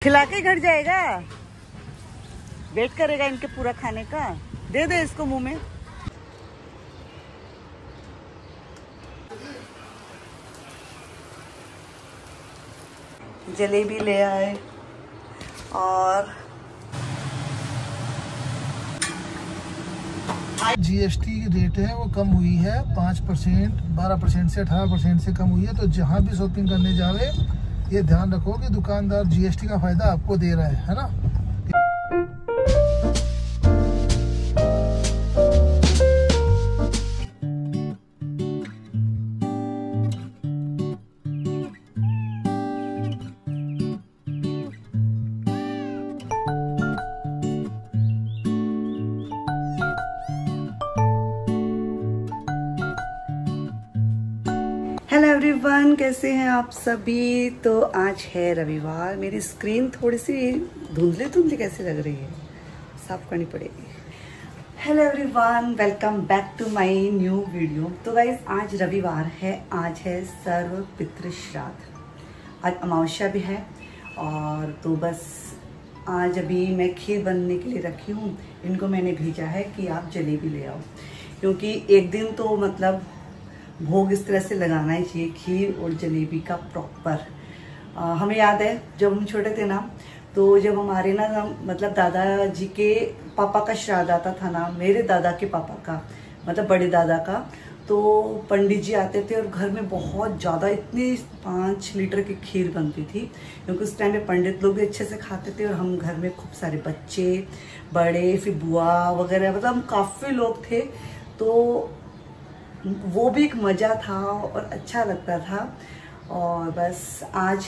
खिला के घर जाएगा, वेट करेगा इनके पूरा खाने का। दे दे इसको मुंह में। जलेबी ले आए और जीएसटी रेट है वो कम हुई है 5%, 12% से 18% से कम हुई है। तो जहाँ भी शॉपिंग करने जावे ये ध्यान रखो कि दुकानदार जीएसटी का फायदा आपको दे रहा है ना। हेलो एवरीवन, कैसे हैं आप सभी। तो आज है रविवार। मेरी स्क्रीन थोड़ी सी धुंधली कैसी लग रही है, साफ करनी पड़ेगी। Hello everyone, welcome back to my new video. तो गाइज आज रविवार है, आज है सर्व पितृ श्राद्ध, आज अमावस्या भी है। और तो बस आज अभी मैं खीर बनने के लिए रखी हूँ। इनको मैंने भेजा है कि आप जलेबी ले आओ, क्योंकि एक दिन तो मतलब भोग इस तरह से लगाना ही चाहिए, खीर और जलेबी का प्रॉपर। हमें याद है जब हम छोटे थे ना, तो जब हमारे ना मतलब दादाजी के पापा का श्राद्ध आता था ना, मेरे दादा के पापा का मतलब बड़े दादा का, तो पंडित जी आते थे और घर में बहुत ज़्यादा इतनी 5 लीटर की खीर बनती थी, क्योंकि उस टाइम में पंडित लोग भी अच्छे से खाते थे और हम घर में खूब सारे बच्चे बड़े, फिर बुआ वगैरह, मतलब हम काफ़ी लोग थे। तो वो भी एक मज़ा था और अच्छा लगता था। और बस आज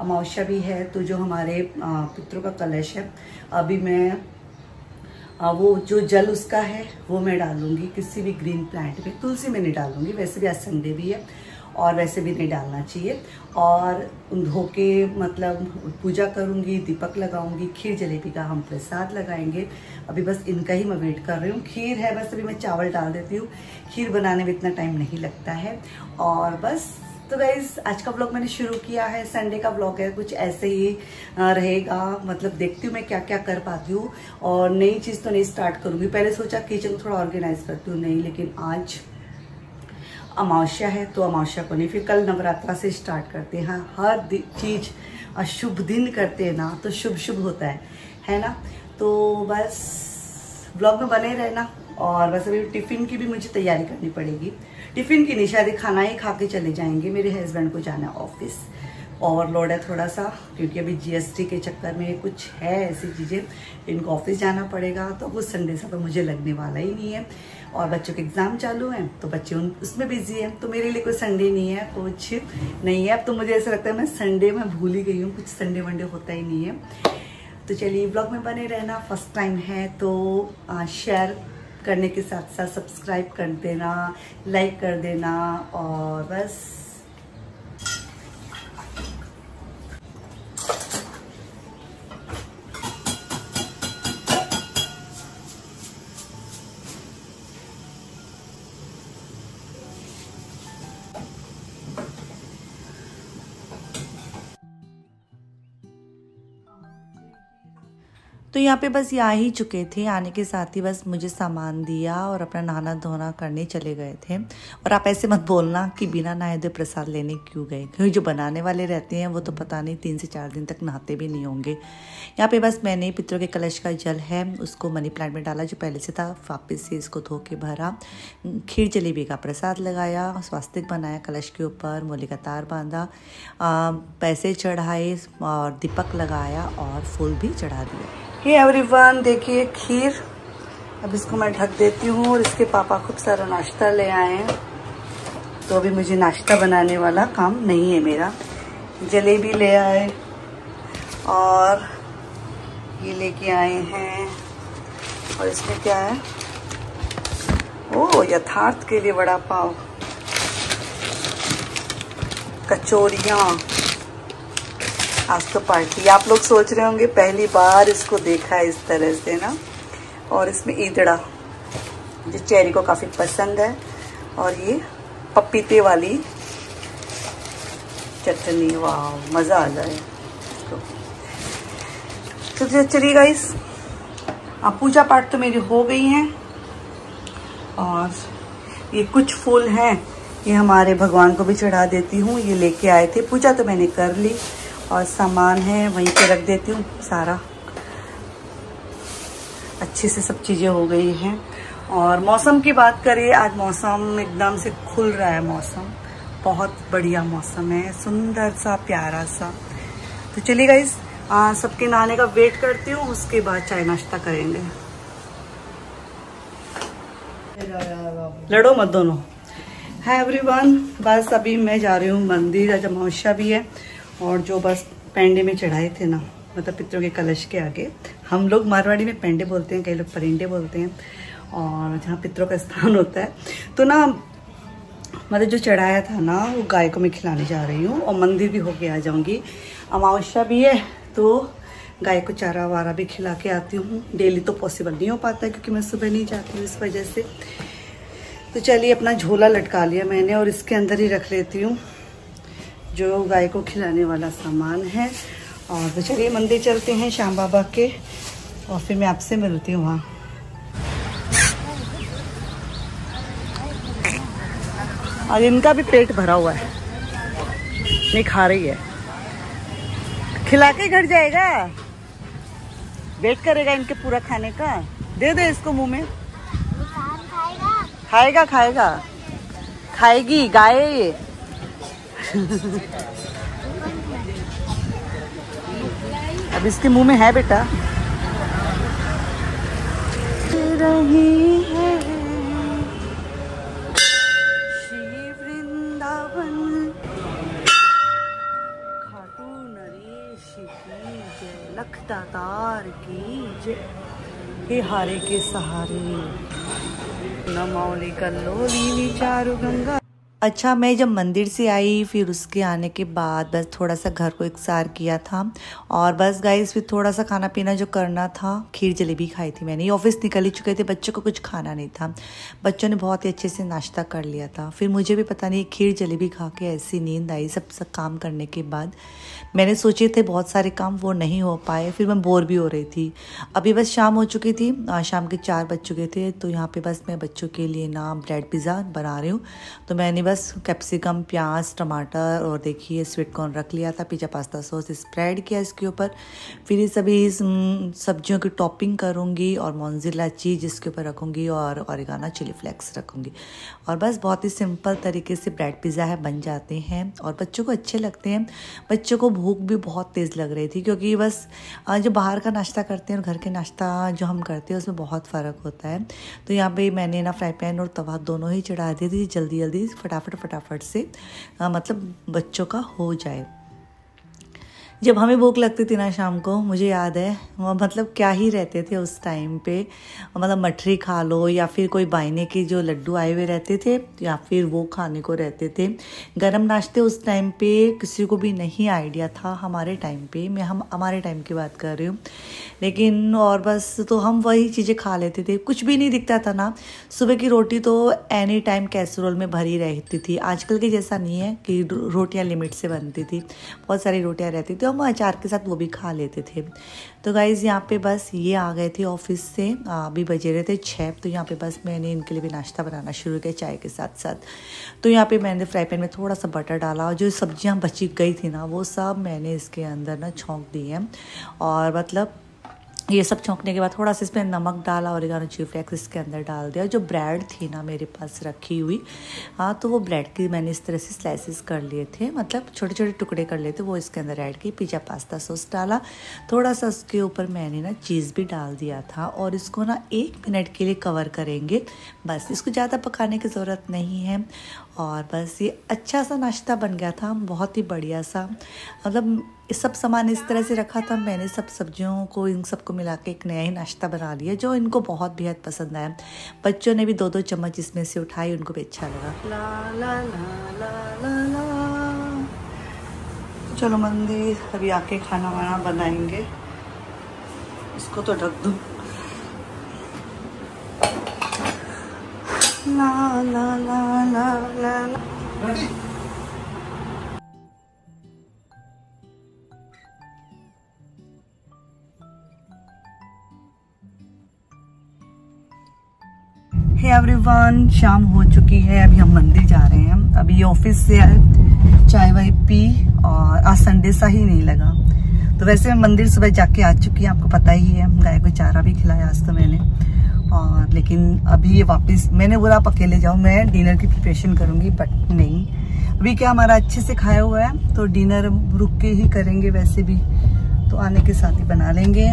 अमावस्या भी है, तो जो हमारे पितरों का कलश है, अभी मैं वो जो जल उसका है वो मैं डालूंगी किसी भी ग्रीन प्लांट में। तुलसी में नहीं डालूंगी, वैसे भी आज संडे भी है और वैसे भी नहीं डालना चाहिए। और धो के मतलब पूजा करूंगी, दीपक लगाऊंगी, खीर जलेबी का हम प्रसाद लगाएंगे। अभी बस इनका ही मैं वेट कर रही हूँ। खीर है, बस अभी मैं चावल डाल देती हूँ, खीर बनाने में इतना टाइम नहीं लगता है। और बस तो गाइस आज का ब्लॉग मैंने शुरू किया है, संडे का ब्लॉग है, कुछ ऐसे ही रहेगा। मतलब देखती हूँ मैं क्या क्या कर पाती हूँ, और नई चीज़ तो नहीं स्टार्ट करूँगी। पहले सोचा किचन थोड़ा ऑर्गेनाइज करती हूँ, नहीं, लेकिन आज अमावस्या है तो अमावस्या को नहीं, फिर कल नवरात्रा से स्टार्ट करते हैं। हाँ, हर चीज़ अशुभ दिन करते हैं ना तो शुभ शुभ होता है ना। तो बस ब्लॉग में बने रहना। और बस अभी टिफ़िन की भी मुझे तैयारी करनी पड़ेगी। टिफ़िन की नहीं, शायद खाना ही खा के चले जाएंगे। मेरे हस्बैंड को जाना है ऑफिस, ओवरलोड है थोड़ा सा, क्योंकि अभी जीएसटी के चक्कर में कुछ है ऐसी चीज़ें, इनको ऑफिस जाना पड़ेगा। तो कुछ संडे से तो मुझे लगने वाला ही नहीं है। और बच्चों के एग्ज़ाम चालू हैं तो बच्चे उसमें बिजी हैं, तो मेरे लिए कोई संडे नहीं है, कुछ नहीं है। अब तो मुझे ऐसा लगता है मैं संडे में भूल ही गई हूँ, कुछ संडे वनडे होता ही नहीं है। तो चलिए ब्लॉग में बने रहना। फर्स्ट टाइम है तो शेयर करने के साथ साथ सब्सक्राइब कर देना, लाइक कर देना। और बस तो यहाँ पे बस ये आ ही चुके थे। आने के साथ ही बस मुझे सामान दिया और अपना नहाना धोना करने चले गए थे। और आप ऐसे मत बोलना कि बिना नहाए धोए प्रसाद लेने क्यों गए, क्योंकि जो बनाने वाले रहते हैं वो तो पता नहीं 3 से 4 दिन तक नहाते भी नहीं होंगे। यहाँ पे बस मैंने पितरों के कलश का जल है उसको मनी प्लांट में डाला जो पहले से था, वापस से इसको धो के भरा, खीर जलेबी का प्रसाद लगाया, स्वास्तिक बनाया कलश के ऊपर, मूली का तार बांधा, पैसे चढ़ाए और दीपक लगाया और फूल भी चढ़ा दिया। ये एवरीवन देखिए खीर, अब इसको मैं ढक देती हूँ। और इसके पापा खूब सारा नाश्ता ले आए हैं, तो अभी मुझे नाश्ता बनाने वाला काम नहीं है मेरा। जलेबी ले आए और ये लेके आए हैं, और इसमें क्या है, ओह यथार्थ के लिए वड़ा पाव, कचौरियाँ। आज तो पार्टी। आप लोग सोच रहे होंगे पहली बार इसको देखा है इस तरह से ना। और इसमें ईदड़ा जो चेरी को काफ़ी पसंद है, और ये पपीते वाली चटनी, वाह मज़ा आ जाए इसको। तो चलिए गाइस, अब पूजा पाठ तो मेरी हो गई है और ये कुछ फूल हैं, ये हमारे भगवान को भी चढ़ा देती हूँ। ये लेके आए थे, पूजा तो मैंने कर ली और सामान है वहीं पे रख देती हूँ। सारा अच्छे से सब चीज़ें हो गई हैं। और मौसम की बात करें, आज मौसम एकदम से खुल रहा है। मौसम बहुत बढ़िया मौसम है, सुंदर सा प्यारा सा। तो चलिए गाइस, सबके नहाने का वेट करती हूँ, उसके बाद चाय नाश्ता करेंगे। लड़ो मत दोनों। हाय एवरीवन, बस अभी मैं जा रही हूँ मंदिर, आज अमावस्या भी है। और जो बस पेंडे में चढ़ाए थे ना, मतलब पितरों के कलश के आगे, हम लोग मारवाड़ी में पेंडे बोलते हैं, कई लोग परिंडे बोलते हैं। और जहाँ पितरों का स्थान होता है, तो ना मतलब जो चढ़ाया था ना, वो गाय को मैं खिलाने जा रही हूँ और मंदिर भी होके आ जाऊँगी। अमावस्या भी है तो गाय को चारा वारा भी खिला के आती हूँ। डेली तो पॉसिबल नहीं हो पाता है क्योंकि मैं सुबह नहीं जाती हूँ, इस वजह से। तो चलिए, अपना झोला लटका लिया मैंने और इसके अंदर ही रख लेती हूँ जो गाय को खिलाने वाला सामान है। और तो चलिए मंदिर चलते हैं श्याम बाबा के, और फिर मैं आपसे मिलती हूँ वहाँ। और इनका भी पेट भरा हुआ है, नहीं खा रही है। खिला के घर जाएगा, वेट करेगा इनके पूरा खाने का। दे दे इसको मुंह में। खाएगा खाएगा, खाएगी गाय ये। अब इसके मुंह में है बेटा। रही है श्री वृंदावन, खाटू नरेश की जय, लखदातार की जय, हे हारे के सहारे, न मौली कल्लोली विचारु गंगा। अच्छा, मैं जब मंदिर से आई, फिर उसके आने के बाद बस थोड़ा सा घर को एकसार किया था। और बस गाइस, फिर थोड़ा सा खाना पीना जो करना था, खीर जलेबी खाई थी मैंने। ऑफिस निकल ही चुके थे, बच्चों को कुछ खाना नहीं था। बच्चों ने बहुत ही अच्छे से नाश्ता कर लिया था। फिर मुझे भी पता नहीं खीर जलेबी खा के ऐसी नींद आई। सब काम करने के बाद मैंने सोचे थे बहुत सारे काम, वो नहीं हो पाए। फिर मैं बोर भी हो रही थी। अभी बस शाम हो चुकी थी, शाम के 4 बज चुके थे। तो यहाँ पे बस मैं बच्चों के लिए ना ब्रेड पिज़्ज़ा बना रही हूँ। तो मैंने बस कैप्सिकम, प्याज, टमाटर और देखिए स्वीट कॉर्न रख लिया था। पिज़्ज़ा पास्ता सॉस स्प्रेड किया इसके ऊपर। फिर ये सभी सब्जियों की टॉपिंग करूँगी और मोज़रेला चीज़ इसके ऊपर रखूँगी और ऑरिगानो चिली फ्लेक्स रखूँगी। और बस बहुत ही सिंपल तरीके से ब्रेड पिज़्ज़ा है, बन जाते हैं और बच्चों को अच्छे लगते हैं। बच्चों को भूख भी बहुत तेज़ लग रही थी क्योंकि बस जो बाहर का नाश्ता करते हैं और घर के नाश्ता जो हम करते हैं उसमें बहुत फ़र्क होता है। तो यहाँ पे मैंने ना फ्राई पैन और तवा दोनों ही चढ़ा दी थी, जल्दी जल्दी फटाफट से मतलब बच्चों का हो जाए। जब हमें भूख लगती थी ना शाम को, मुझे याद है वो मतलब क्या ही रहते थे उस टाइम पे। मतलब मठरी खा लो या फिर कोई बाइने के जो लड्डू आए हुए रहते थे या फिर वो खाने को रहते थे। गरम नाश्ते उस टाइम पे किसी को भी नहीं आइडिया था हमारे टाइम पे। हम हमारे टाइम की बात कर रही हूँ। लेकिन और बस तो हम वही चीज़ें खा लेते थे, कुछ भी नहीं दिखता था ना। सुबह की रोटी तो एनी टाइम कैसरोल में भरी रहती थी। आजकल के जैसा नहीं है कि रोटियाँ लिमिट से बनती थी, बहुत सारी रोटियाँ रहती थी। हम अचार के साथ वो भी खा लेते थे। तो गाइज़ यहाँ पे बस ये आ गए थे ऑफिस से, अभी बजे रहे थे 6। तो यहाँ पे बस मैंने इनके लिए भी नाश्ता बनाना शुरू किया चाय के साथ साथ। तो यहाँ पे मैंने फ्राई पैन में थोड़ा सा बटर डाला और जो सब्जियाँ बची गई थी ना, वो सब मैंने इसके अंदर ना छौंक दी हैं। और मतलब ये सब छौंकने के बाद थोड़ा सा इसमें नमक डाला, ऑरिगानो चिली फ्लेक्स इसके अंदर डाल दिया। जो ब्रेड थी ना मेरे पास रखी हुई, तो वो ब्रेड की मैंने इस तरह से स्लाइसेस कर लिए थे, मतलब छोटे छोटे टुकड़े कर लिए थे, वो इसके अंदर ऐड की। पिज़्ज़ा पास्ता सॉस डाला, थोड़ा सा उसके ऊपर मैंने ना चीज़ भी डाल दिया था। और इसको ना 1 मिनट के लिए कवर करेंगे, बस इसको ज़्यादा पकाने की ज़रूरत नहीं है। और बस ये अच्छा सा नाश्ता बन गया था, बहुत ही बढ़िया सा। मतलब सब सामान इस तरह से रखा था मैंने, सब सब्जियों को इन सबको मिला के एक नया ही नाश्ता बना लिया जो इनको बहुत बेहद पसंद आया। बच्चों ने भी 2-2 चम्मच इसमें से उठाई, उनको भी अच्छा लगा। ला ला ला ला ला ला। चलो मंदिर, अभी आके खाना वाना बनाएंगे। इसको तो ढक दूँ। ला ला ला ला ला ला। हे एवरीवन, शाम हो चुकी है। अभी हम मंदिर जा रहे हैं। अभी ऑफिस से आए, चाय वाय पी, और आज संडे सा ही नहीं लगा। तो वैसे मैं मंदिर सुबह जाके आ चुकी है, आपको पता ही है। गाय को चारा भी खिलाया आज तो मैंने। और लेकिन अभी ये वापस, मैंने बोला आप अकेले जाओ, मैं डिनर की प्रिपरेशन करूंगी, बट नहीं। अभी क्या हमारा अच्छे से खाया हुआ है, तो डिनर रुक के ही करेंगे। वैसे भी तो आने के साथ ही बना लेंगे।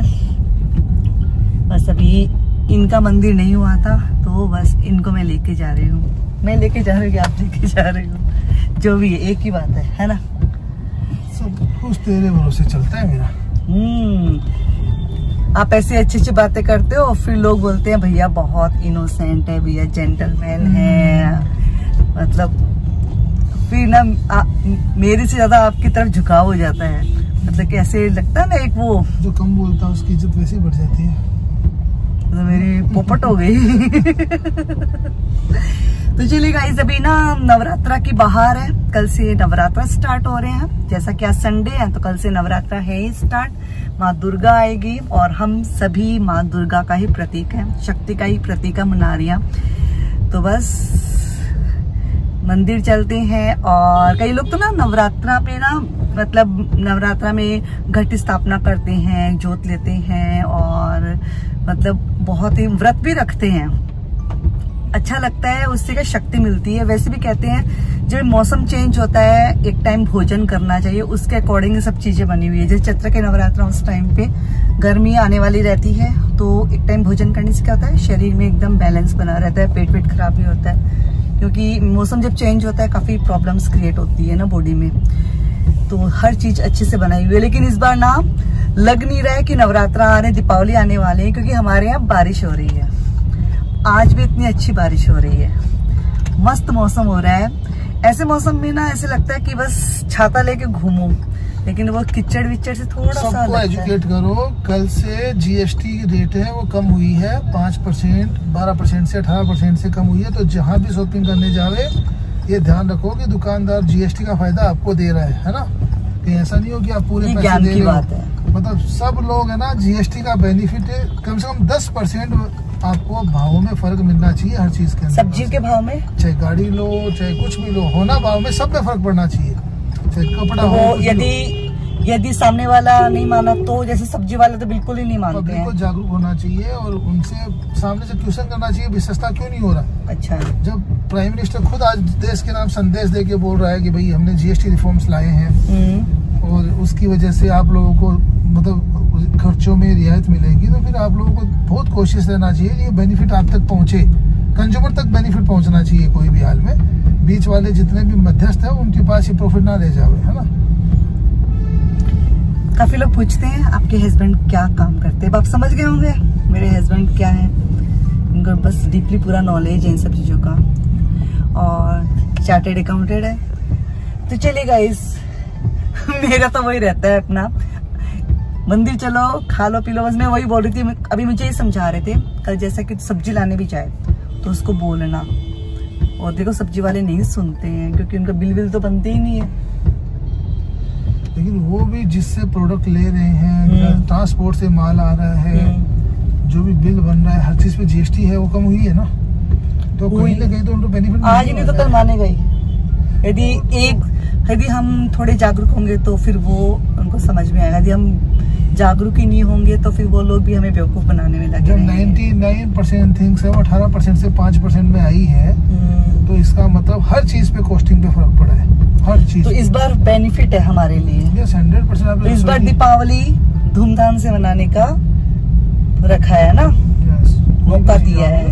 बस अभी इनका मंदिर नहीं हुआ था, तो बस इनको मैं लेके जा रही हूँ। मैं लेके जा रही हूँ, आप लेके जा रही हूँ, जो भी है एक ही बात है ना। सब कुछ तेरे भरोसे चलता है मेरा। आप ऐसी अच्छी अच्छी बातें करते हो, फिर लोग बोलते हैं भैया बहुत इनोसेंट है, भैया जेंटलमैन है। मतलब फिर ना मेरे से ज्यादा आपकी तरफ झुकाव हो जाता है। मतलब कि ऐसे लगता है ना, एक वो जो कम बोलता है उसकी इज्जत वैसे ही बढ़ जाती है। तो मेरी पोपट हो गई। तो चलिए गाइस, अभी ना नवरात्रा की बहार है। कल से नवरात्रा स्टार्ट हो रहे हैं। जैसा कि आज संडे है, तो कल से नवरात्रा है ही स्टार्ट। माँ दुर्गा आएगी और हम सभी माँ दुर्गा का ही प्रतीक है, शक्ति का ही प्रतीक है मुनारियां। तो बस मंदिर चलते हैं। और कई लोग तो ना नवरात्रा पे ना, मतलब नवरात्रा में घट स्थापना करते हैं, जोत लेते हैं, और मतलब बहुत ही व्रत भी रखते हैं। अच्छा लगता है, उससे क्या शक्ति मिलती है। वैसे भी कहते हैं जब मौसम चेंज होता है, एक टाइम भोजन करना चाहिए, उसके अकॉर्डिंग सब चीजें बनी हुई है। जैसे चैत्र के नवरात्रा, उस टाइम पे गर्मी आने वाली रहती है, तो एक टाइम भोजन करने से क्या होता है, शरीर में एकदम बैलेंस बना रहता है, पेट वेट खराब नहीं होता है। क्योंकि मौसम जब चेंज होता है, काफी प्रॉब्लम्स क्रिएट होती है ना बॉडी में। तो हर चीज अच्छे से बनाई हुई है। लेकिन इस बार ना लग नहीं रहा है कि नवरात्रा आने, दीपावली आने वाले हैं, क्योंकि हमारे यहाँ बारिश हो रही है। आज भी इतनी अच्छी बारिश हो रही है, मस्त मौसम हो रहा है। ऐसे मौसम में ना ऐसे लगता है कि बस छाता लेके घूमो, लेकिन वो किचड़ विचड़ से थोड़ा सा सबको एजुकेट करो। कल से जीएसटी की रेट है वो कम हुई है, 5%, 12% से 18% से कम हुई है। तो जहाँ भी शॉपिंग करने जावे, ये ध्यान रखो कि दुकानदार जीएसटी का फायदा आपको दे रहा है ना। कहीं ऐसा नहीं हो कि आप पूरे पैसे दे रहे हो। मतलब सब लोग है ना, जीएसटी का बेनिफिट है। कम से कम 10% आपको भावों में फर्क मिलना चाहिए हर चीज के अंदर। सब्जी के भाव में, चाहे गाड़ी लो, चाहे कुछ भी लो, होना भाव में सब में फर्क पड़ना चाहिए। चाहे कपड़ा हो, यदि सामने वाला नहीं माना, तो जैसे सब्जी वाले तो बिल्कुल ही नहीं मानते हैं। बिल्कुल जागरूक होना चाहिए और उनसे सामने से क्वेश्चन करना चाहिए भी सस्ता क्यों नहीं हो रहा। अच्छा, जब प्राइम मिनिस्टर खुद आज देश के नाम संदेश दे के बोल रहा है कि भाई हमने जीएसटी रिफॉर्म्स लाए हैं और उसकी वजह से आप लोगों को मतलब खर्चों में रियायत मिलेगी, तो फिर आप लोगों को बहुत कोशिश रहना चाहिए कि ये बेनिफिट आप तक पहुंचे, कंज्यूमर तक बेनिफिट पहुंचना चाहिए कोई भी हाल में। बीच वाले जितने भी मध्यस्थ है उनके पास ये प्रॉफिट ना रह जावे, है ना। काफी लोग पूछते हैं आपके हस्बैंड क्या काम करते हैं। आप समझ गए होंगे मेरे हस्बैंड क्या है। उनको बस डीपली पूरा नॉलेज है इन सब चीजों का, और चार्टेड अकाउंटेंट है। तो चलिए गाइस, मेरा तो वही रहता है अपना, मंदिर चलो, खा लो पी लो। बस मैं वही बोल रही थी, अभी मुझे ये समझा रहे थे कल, जैसा कि सब्जी लाने भी जाए तो उसको बोलना। और देखो सब्जी वाले नहीं सुनते हैं, क्योंकि उनका बिल तो बनते ही नहीं है। लेकिन वो भी जिससे प्रोडक्ट ले रहे हैं, ट्रांसपोर्ट से माल आ रहा है, जो भी बिल बन रहा है, हर चीज पे जीएसटी है वो कम हुई है ना। तो कहीं ना कहीं तो उनको बेनिफिट आज नहीं तो कल माने गई। यदि हम थोड़े जागरूक होंगे तो फिर वो उनको समझ में आएगा। यदि हम जागरूक ही नहीं होंगे तो फिर वो लोग भी हमें बेवकूफ बनाने में लगे। जब 99% थिंग्स है वो 18% से 5% में आई है, तो इसका मतलब हर चीज पे कॉस्टिंग पे फर्क पड़ा है, हर चीज। तो इस बार बेनिफिट है हमारे लिए। 100%। तो इस बार दीपावली धूमधाम से मनाने का रखा है ना, मौका दिया है,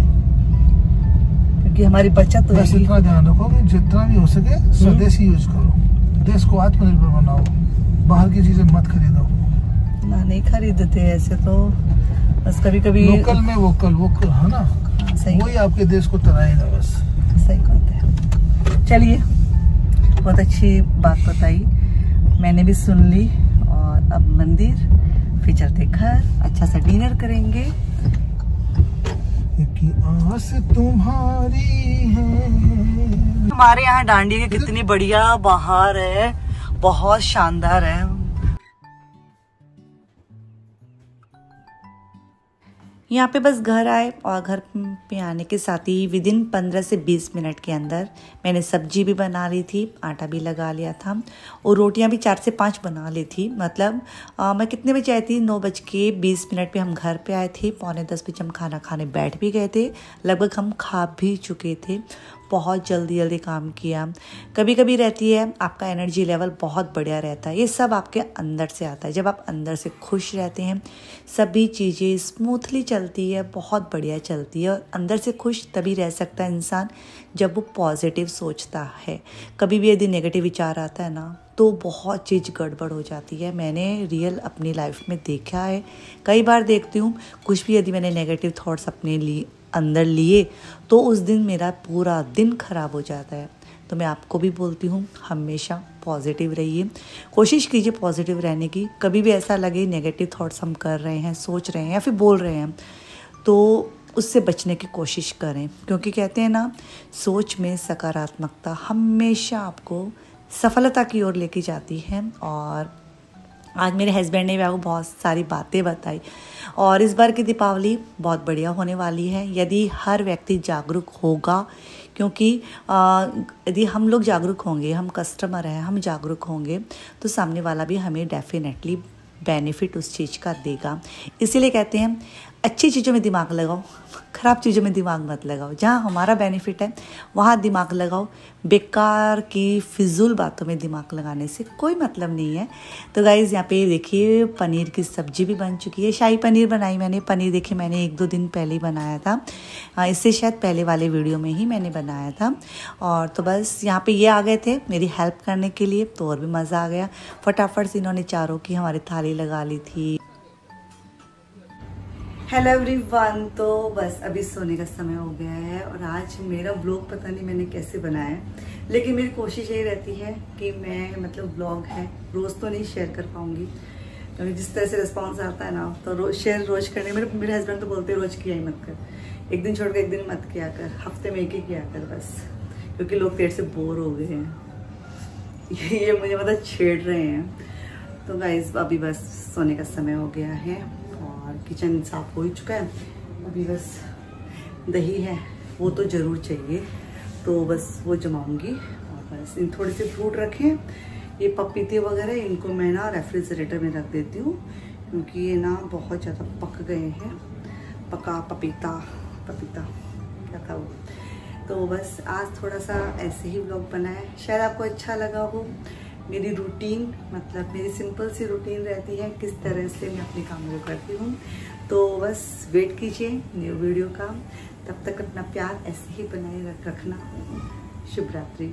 क्योंकि हमारी बचत तो बस इतना ध्यान रखो कि जितना भी हो सके स्वदेशी यूज करो, देश को आत्मनिर्भर बनाओ, बाहर की चीजें मत खरीदो ना। नहीं खरीदते ऐसे तो, बस कभी कभी लोकल में वोकल है ना। सही, वही आपके देश को तराएगा बस। सही बात है। चलिए, बहुत अच्छी बात बताई, मैंने भी सुन ली। और अब मंदिर, फिर चलते घर, अच्छा सा डिनर करेंगे। आस तुम्हारी है। हमारे यहाँ डांडिया की कितनी बढ़िया बहार है, बहुत शानदार है। यहाँ पे बस घर आए और घर पे आने के साथ ही विदिन 15 से 20 मिनट के अंदर मैंने सब्जी भी बना ली थी, आटा भी लगा लिया था और रोटियाँ भी 4 से 5 बना ली थी। मतलब मैं कितने बजे आई थी, 9:20 पे हम घर पे आए थे। 9:45 बजे हम खाना खाने बैठ भी गए थे, लगभग हम खा भी चुके थे। बहुत जल्दी काम किया। कभी कभी रहती है आपका एनर्जी लेवल बहुत बढ़िया रहता है, ये सब आपके अंदर से आता है। जब आप अंदर से खुश रहते हैं सभी चीज़ें स्मूथली चलती है, बहुत बढ़िया चलती है। और अंदर से खुश तभी रह सकता है इंसान जब वो पॉजिटिव सोचता है। कभी भी यदि नेगेटिव विचार आता है ना तो बहुत चीज़ गड़बड़ हो जाती है। मैंने रियल अपनी लाइफ में देखा है, कई बार देखती हूँ। कुछ भी यदि मैंने नेगेटिव थॉट्स अपने लिए अंदर लिए तो उस दिन मेरा पूरा दिन खराब हो जाता है। तो मैं आपको भी बोलती हूँ हमेशा पॉजिटिव रहिए, कोशिश कीजिए पॉजिटिव रहने की। कभी भी ऐसा लगे नेगेटिव थॉट्स हम कर रहे हैं, सोच रहे हैं या फिर बोल रहे हैं तो उससे बचने की कोशिश करें, क्योंकि कहते हैं ना सोच में सकारात्मकता हमेशा आपको सफलता की ओर लेके जाती है। और आज मेरे हस्बैंड ने भी आपको बहुत सारी बातें बताई और इस बार की दीपावली बहुत बढ़िया होने वाली है यदि हर व्यक्ति जागरूक होगा। क्योंकि यदि हम लोग जागरूक होंगे, हम कस्टमर हैं, हम जागरूक होंगे तो सामने वाला भी हमें डेफिनेटली बेनिफिट उस चीज़ का देगा। इसीलिए कहते हैं अच्छी चीज़ों में दिमाग लगाओ, ख़राब चीज़ों में दिमाग मत लगाओ। जहाँ हमारा बेनिफिट है वहाँ दिमाग लगाओ, बेकार की फिजूल बातों में दिमाग लगाने से कोई मतलब नहीं है। तो गाइज़ यहाँ पे देखिए पनीर की सब्ज़ी भी बन चुकी है। शाही पनीर बनाई मैंने। पनीर देखिए मैंने 1-2 दिन पहले ही बनाया था, इससे शायद पहले वाले वीडियो में ही मैंने बनाया था। और तो बस यहाँ पे ये आ गए थे मेरी हेल्प करने के लिए, तो और भी मज़ा आ गया। फटाफट से इन्होंने चारों की हमारी थाली लगा ली थी। हेलो एवरीवन, तो बस अभी सोने का समय हो गया है और आज मेरा व्लॉग पता नहीं मैंने कैसे बनाया है, लेकिन मेरी कोशिश यही रहती है कि मैं मतलब व्लॉग है रोज़ तो नहीं शेयर कर पाऊँगी, क्योंकि जिस तरह से रिस्पांस आता है ना तो शेयर रोज़ करने मेरे हस्बैंड तो बोलते हैं रोज़ किया ही मत कर, एक दिन छोड़ कर एक दिन मत किया कर, हफ्ते में एक ही किया कर बस, क्योंकि लोग पेट से बोर हो गए हैं। ये मुझे मतलब छेड़ रहे हैं। तो गाइस अभी बस सोने का समय हो गया है और किचन साफ हो ही चुका है। अभी बस दही है वो तो ज़रूर चाहिए, तो बस वो जमाऊंगी। और बस इन थोड़े से फ्रूट रखे, ये पपीते वगैरह इनको मैं ना रेफ्रिजरेटर में रख देती हूँ, क्योंकि ये ना बहुत ज़्यादा पक गए हैं। पका पपीता क्या था वो। तो बस आज थोड़ा सा ऐसे ही व्लॉग बना है, शायद आपको अच्छा लगा हो। मेरी रूटीन मतलब मेरी सिंपल सी रूटीन रहती है, किस तरह से मैं अपने काम को करती हूँ। तो बस वेट कीजिए न्यू वीडियो का, तब तक अपना प्यार ऐसे ही बनाए रखना। शुभ रात्रि।